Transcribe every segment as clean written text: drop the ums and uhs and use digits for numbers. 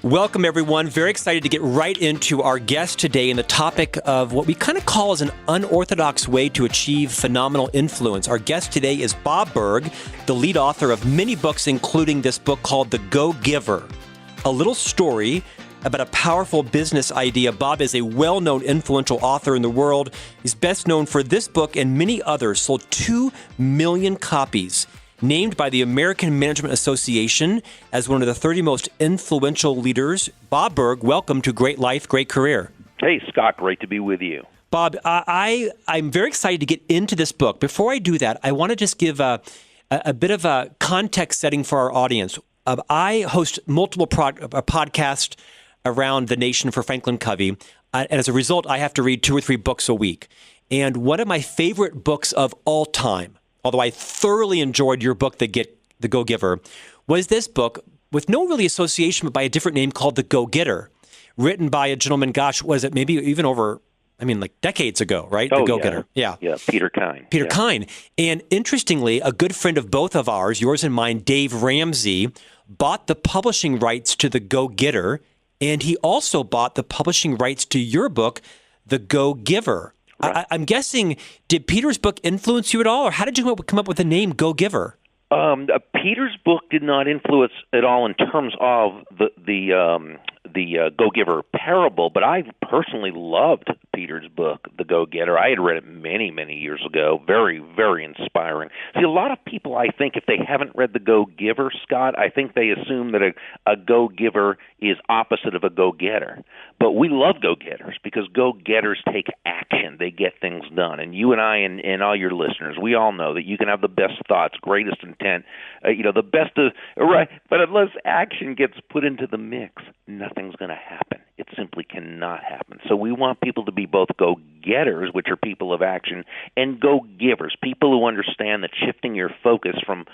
Welcome, everyone. Very excited to get right into our guest today and the topic of what we kind of call as an unorthodox way to achieve phenomenal influence. Our guest today is Bob Burg, the lead author of many books, including this book called The Go-Giver, a little story about a powerful business idea. Bob is a well-known, influential author in the world. He's best known for this book and many others, sold 2 million copies. Named by the American Management Association as one of the 30 most influential leaders. Bob Burg, welcome to Great Life, Great Career. Hey, Scott, great to be with you. Bob, I'm very excited to get into this book. Before I do that, I want to just give a bit of a context setting for our audience. I host multiple podcasts around the nation for FranklinCovey, and as a result, I have to read 2 or 3 books a week. And one of my favorite books of all time, although I thoroughly enjoyed your book, The Go-Giver, was this book with no really association, but by a different name called The Go-Getter, written by a gentleman, was it maybe even over, like decades ago, right? Oh, The Go-Getter. Yeah, Peter Kine. Peter Kine. And interestingly, a good friend of both of ours, yours and mine, Dave Ramsey, bought the publishing rights to The Go-Getter, and he also bought the publishing rights to your book, The Go-Giver. Right. I'm guessing, did Peter's book influence you at all, or how did you come up with the name Go-Giver? Peter's book did not influence at all in terms of the Go-Giver parable, but I personally loved Peter's book, The Go-Getter. I had read it many, many years ago. Very, very inspiring. See, a lot of people, I think, if they haven't read The Go-Giver, Scott, I think they assume that a go-giver is opposite of a go-getter. But we love go-getters because go-getters take action. They get things done. And you and I and all your listeners, we all know that you can have the best thoughts, greatest intent, the best of, right, but unless action gets put into the mix, nothing's going to happen. It simply cannot happen. So we want people to be both go-getters, which are people of action, and go-givers, people who understand that shifting your focus from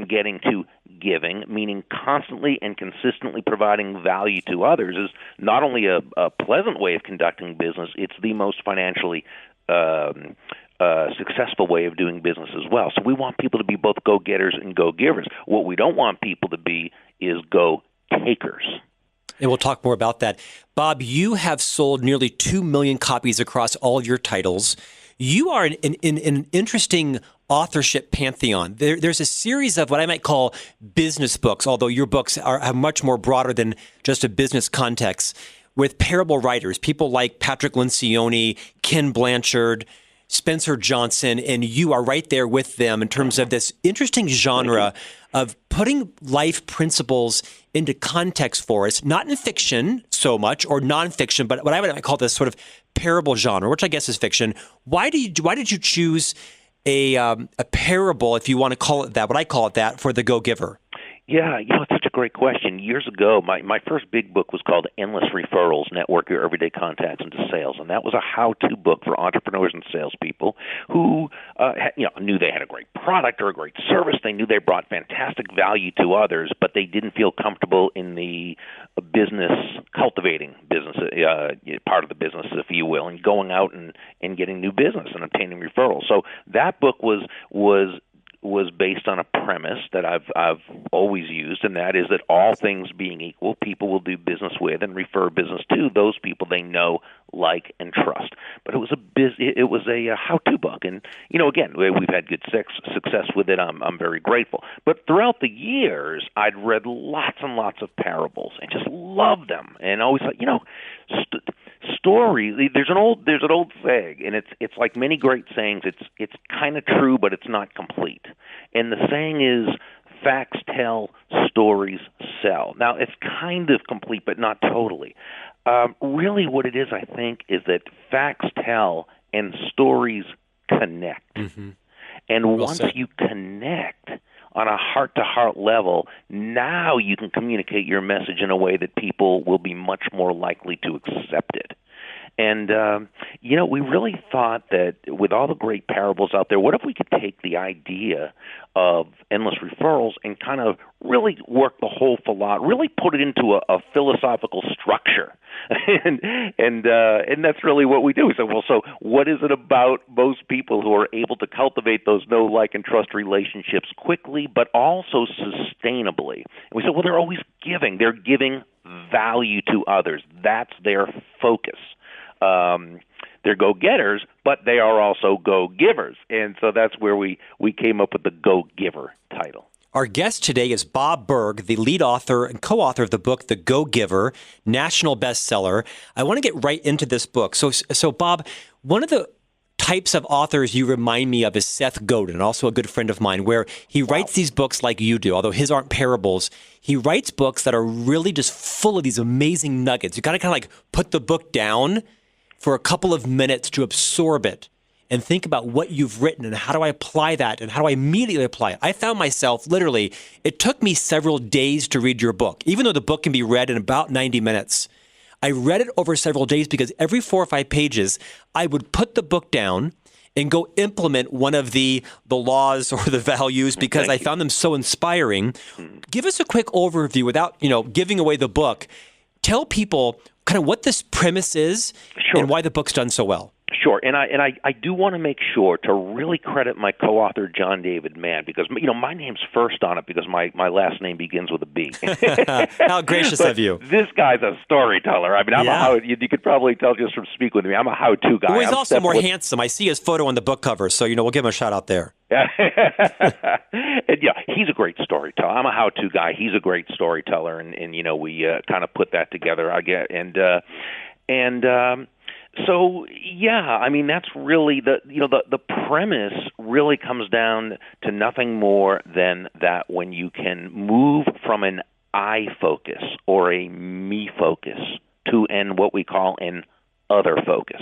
getting to giving, meaning constantly and consistently providing value to others, is not only a pleasant way of conducting business, it's the most financially successful way of doing business as well. So we want people to be both go-getters and go-givers. What we don't want people to be is go-takers. And we'll talk more about that. Bob, you have sold nearly 2 million copies across all of your titles. You are in an interesting authorship pantheon. There's a series of what I might call business books, although your books are much more broader than just a business context, with parable writers, people like Patrick Lencioni, Ken Blanchard, Spencer Johnson, and you are right there with them in terms of this interesting genre of putting life principles into context for us, not in fiction so much or nonfiction, but what I would call this sort of parable genre, which I guess is fiction. Why did you choose a parable, if you want to call it that, what I call it that, for The Go-Giver? Yeah, it's such a great question. Years ago, my first big book was called Endless Referrals, Network Your Everyday Contacts into Sales, and that was a how-to book for entrepreneurs and salespeople who knew they had a great product or a great service. They knew they brought fantastic value to others, but they didn't feel comfortable in the business, cultivating business, part of the business, if you will, and going out and getting new business and obtaining referrals. So that book was based on a premise that I've always used, and that is that all things being equal, people will do business with and refer business to those people they know, like, and trust. But it was a how-to book, and again, we've had good success with it. I'm very grateful. But throughout the years, I'd read lots and lots of parables and just loved them, and always thought, stories. There's an old saying, and it's like many great sayings. It's kind of true, but it's not complete. And the saying is, facts tell, stories sell. Now, it's kind of complete, but not totally. Really what it is, I think, is that facts tell and stories connect. Mm-hmm. And once you connect on a heart-to-heart level, now you can communicate your message in a way that people will be much more likely to accept it. And, we really thought that with all the great parables out there, what if we could take the idea of endless referrals and kind of really work the whole philosophy, really put it into a philosophical structure. and that's really what we do. So what is it about most people who are able to cultivate those know, like, and trust relationships quickly, but also sustainably? And we said, well, they're always giving. They're giving value to others. That's their focus. They're go-getters, but they are also go-givers. And so that's where we came up with the Go-Giver title. Our guest today is Bob Burg, the lead author and co-author of the book, The Go-Giver, national bestseller. I want to get right into this book. So Bob, one of the types of authors you remind me of is Seth Godin, also a good friend of mine, where he writes these books like you do, although his aren't parables. He writes books that are really just full of these amazing nuggets. You got to kind of like put the book down for a couple of minutes to absorb it and think about what you've written and how do I apply that and how do I immediately apply it. I found myself literally, it took me several days to read your book, even though the book can be read in about 90 minutes. I read it over several days because every 4 or 5 pages, I would put the book down and go implement one of the laws or the values because I found them so inspiring. Give us a quick overview without, giving away the book. Tell people kind of what this premise is and why the book's done so well. Sure, and I do want to make sure to really credit my co-author John David Mann because my name's first on it because my last name begins with a B. How gracious of you! This guy's a storyteller. I mean, you could probably tell just from speaking with me. I'm a how-to guy. Well, he's also more handsome. I see his photo on the book cover, so we'll give him a shout out there. And he's a great storyteller. I'm a how-to guy. He's a great storyteller, and we kind of put that together. I get So I mean that's really the premise really comes down to nothing more than that when you can move from an I focus or a me focus to what we call an other focus,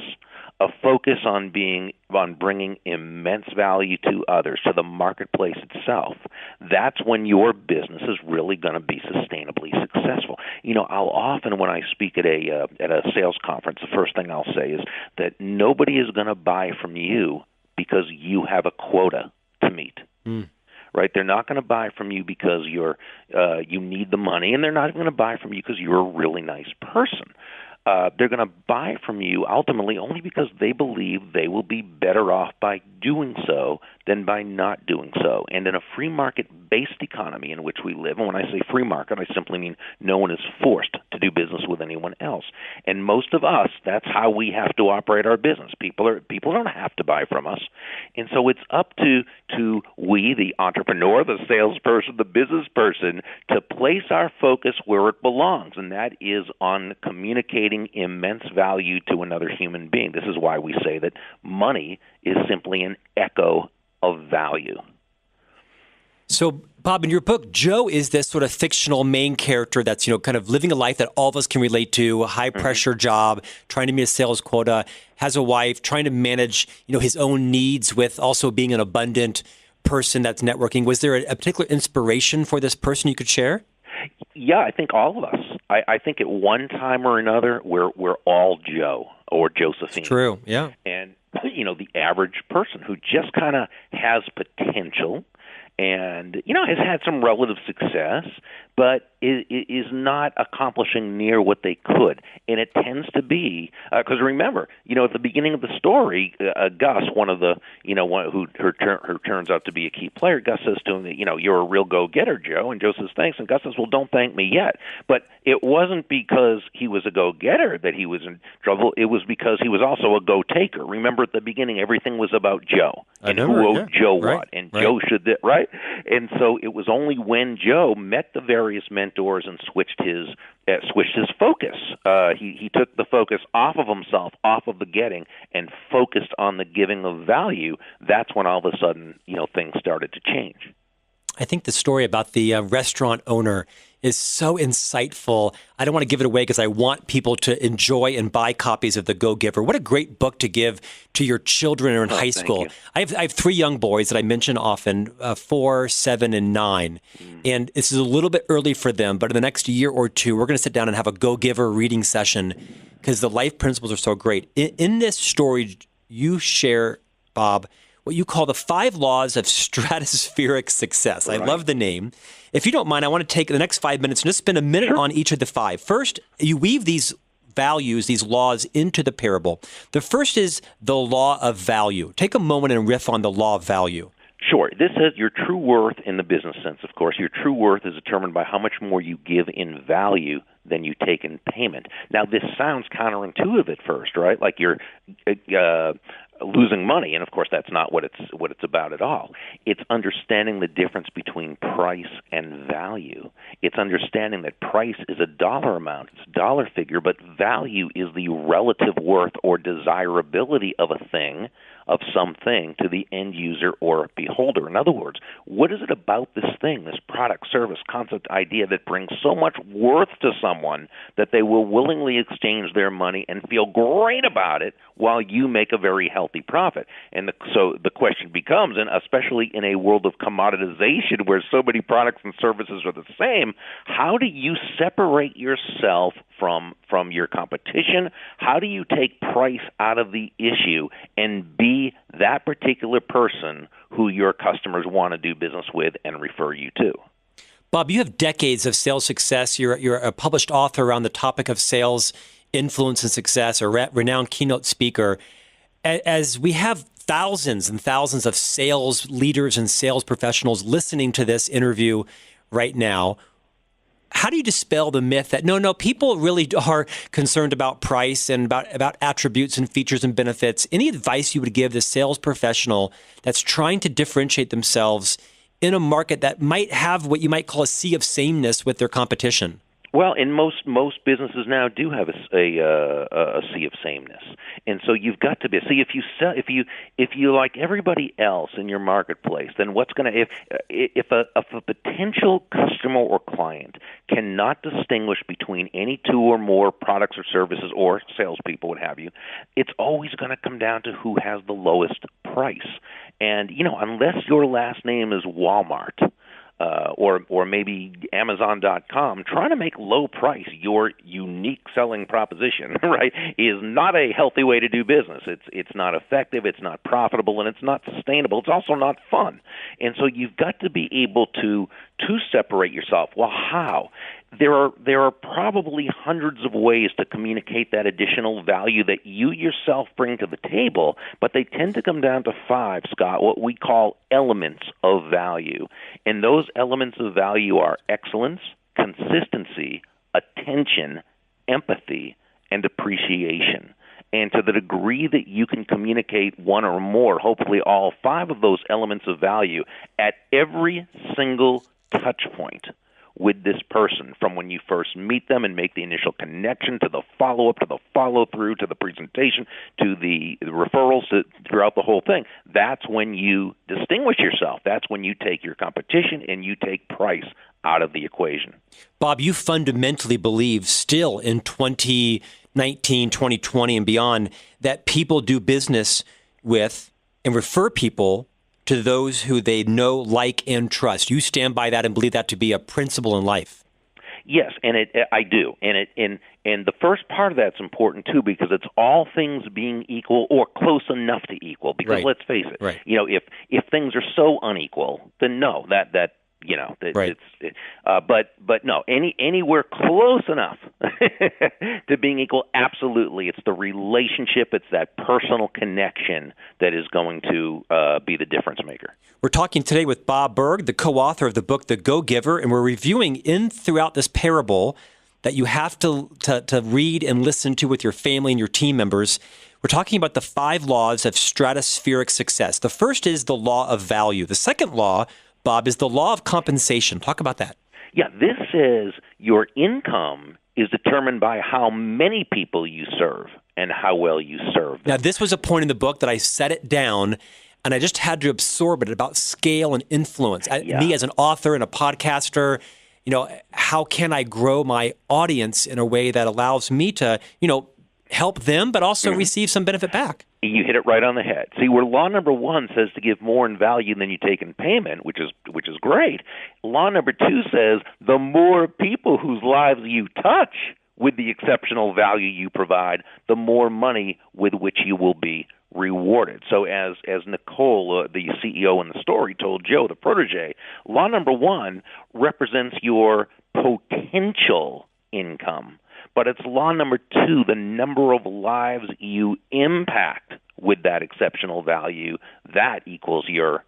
a focus on bringing immense value to others, to the marketplace itself. That's when your business is really going to be sustainably successful. I'll often, when I speak at a sales conference, the first thing I'll say is that nobody is going to buy from you because you have a quota to meet. Right? They're not going to buy from you because you need the money, and they're not going to buy from you because you're a really nice person. They're going to buy from you ultimately only because they believe they will be better off by doing so than by not doing so. And in a free market-based economy in which we live, and when I say free market, I simply mean no one is forced to do business with anyone else. And most of us, that's how we have to operate our business. People don't have to buy from us. And so it's up to we, the entrepreneur, the salesperson, the business person, to place our focus where it belongs, and that is on communicating immense value to another human being. This is why we say that money is simply an echo of value. So, Bob, in your book, Joe is this sort of fictional main character that's, kind of living a life that all of us can relate to, a high-pressure job, trying to meet a sales quota, has a wife, trying to manage, his own needs with also being an abundant person that's networking. Was there a particular inspiration for this person you could share? Yeah, I think all of us. I think at one time or another, we're all Joe or Josephine. It's true, yeah. And, the average person who just kind of has potential and, has had some relative success, but is not accomplishing near what they could. And it tends to be, because remember, at the beginning of the story, Gus, one of the, who turns out to be a key player, Gus says to him that, you're a real go-getter, Joe. And Joe says, thanks. And Gus says, well, don't thank me yet. But it wasn't because he was a go-getter that he was in trouble. It was because he was also a go-taker. Remember at the beginning, everything was about Joe and who owed Joe what. And Joe should, right? And so it was only when Joe met the various mentors and switched his focus. He took the focus off of himself, off of the getting, and focused on the giving of value. That's when all of a sudden, things started to change. I think the story about the restaurant owner is so insightful. I don't want to give it away because I want people to enjoy and buy copies of The Go-Giver. What a great book to give to your children or in high school. I have 3 young boys that I mention often, 4, 7, and 9. And this is a little bit early for them, but in the next year or 2, we're going to sit down and have a Go-Giver reading session because the life principles are so great. In this story, you share, Bob, what you call the 5 laws of stratospheric success. I love the name. If you don't mind, I want to take the next 5 minutes and just spend a minute on each of the 5. First, you weave these values, these laws into the parable. The first is the law of value. Take a moment and riff on the law of value. Sure. This says your true worth in the business sense, of course. Your true worth is determined by how much more you give in value than you take in payment. Now, this sounds counterintuitive at first, right? Like you're losing money, and of course that's not what it's about at all. It's understanding the difference between price and value. It's understanding that price is a dollar amount, it's a dollar figure, but value is the relative worth or desirability of a thing, of something, to the end user or beholder. In other words, what is it about this thing, this product, service, concept, idea that brings so much worth to someone that they will willingly exchange their money and feel great about it while you make a very healthy profit? And so the question becomes, and especially in a world of commoditization where so many products and services are the same, how do you separate yourself from your competition? How do you take price out of the issue and be that particular person who your customers want to do business with and refer you to? Bob, you have decades of sales success. You're a published author around the topic of sales, influence, and success, a renowned keynote speaker. As we have thousands and thousands of sales leaders and sales professionals listening to this interview right now, how do you dispel the myth that no, people really are concerned about price and about attributes and features and benefits? Any advice you would give the sales professional that's trying to differentiate themselves in a market that might have what you might call a sea of sameness with their competition? Well, and most businesses now do have a sea of sameness, and so you've got to be. See, if you like everybody else in your marketplace, then what's going to if a potential customer or client cannot distinguish between any 2 or more products or services or salespeople, what have you, it's always going to come down to who has the lowest price. And unless your last name is Walmart, or maybe Amazon.com, trying to make low price your unique selling proposition, right, is not a healthy way to do business. It's not effective, it's not profitable, and it's not sustainable. It's also not fun. And so you've got to be able to separate yourself. Well, how? There are probably hundreds of ways to communicate that additional value that you yourself bring to the table, but they tend to come down to 5, Scott, what we call elements of value. And those elements of value are excellence, consistency, attention, empathy, and appreciation. And to the degree that you can communicate one or more, hopefully all 5 of those elements of value at every single touch point with this person, from when you first meet them and make the initial connection, to the follow-up, to the follow-through, to the presentation, to the referrals, throughout the whole thing, that's when you distinguish yourself. That's when you take your competition and you take price out of the equation. Bob, you fundamentally believe still in 2019, 2020 and beyond that people do business with and refer people to those who they know, like, and trust. You stand by that and believe that to be a principle in life. Yes, and I do. And the first part of that's important too, because it's all things being equal or close enough to equal. Because let's face it, if things are so unequal, then no, but no, anywhere close enough to being equal, absolutely. It's the relationship, it's that personal connection that is going to be the difference maker. We're talking today with Bob Burg, the co-author of the book, The Go-Giver, and we're reviewing throughout this parable that you have to read and listen to with your family and your team members. We're talking about the 5 laws of stratospheric success. The first is the law of value. The second law, Bob, is the law of compensation. Talk about that. Yeah, this says your income is determined by how many people you serve and how well you serve them. Now, this was a point in the book that I set it down, and I just had to absorb it about scale and influence. Me as an author and a podcaster, how can I grow my audience in a way that allows me to, help them, but also receive some benefit back? You hit it right on the head. See, where law number 1 says to give more in value than you take in payment, which is great, law number 2 says the more people whose lives you touch with the exceptional value you provide, the more money with which you will be rewarded. So as Nicole, the CEO in the story, told Joe, the protege, law number 1 represents your potential income. But it's law number 2, the number of lives you impact with that exceptional value, that equals your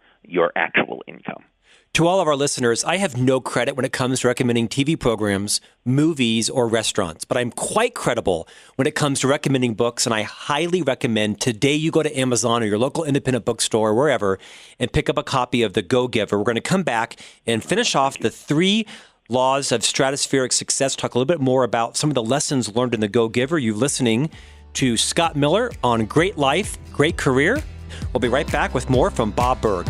actual income. To all of our listeners, I have no credit when it comes to recommending TV programs, movies, or restaurants, but I'm quite credible when it comes to recommending books, and I highly recommend today you go to Amazon or your local independent bookstore or wherever and pick up a copy of The Go-Giver. We're going to come back and finish off the 3 laws of stratospheric success, talk a little bit more about some of the lessons learned in The Go-Giver. You're listening to Scott Miller on Great Life, Great Career. We'll be right back with more from Bob Burg.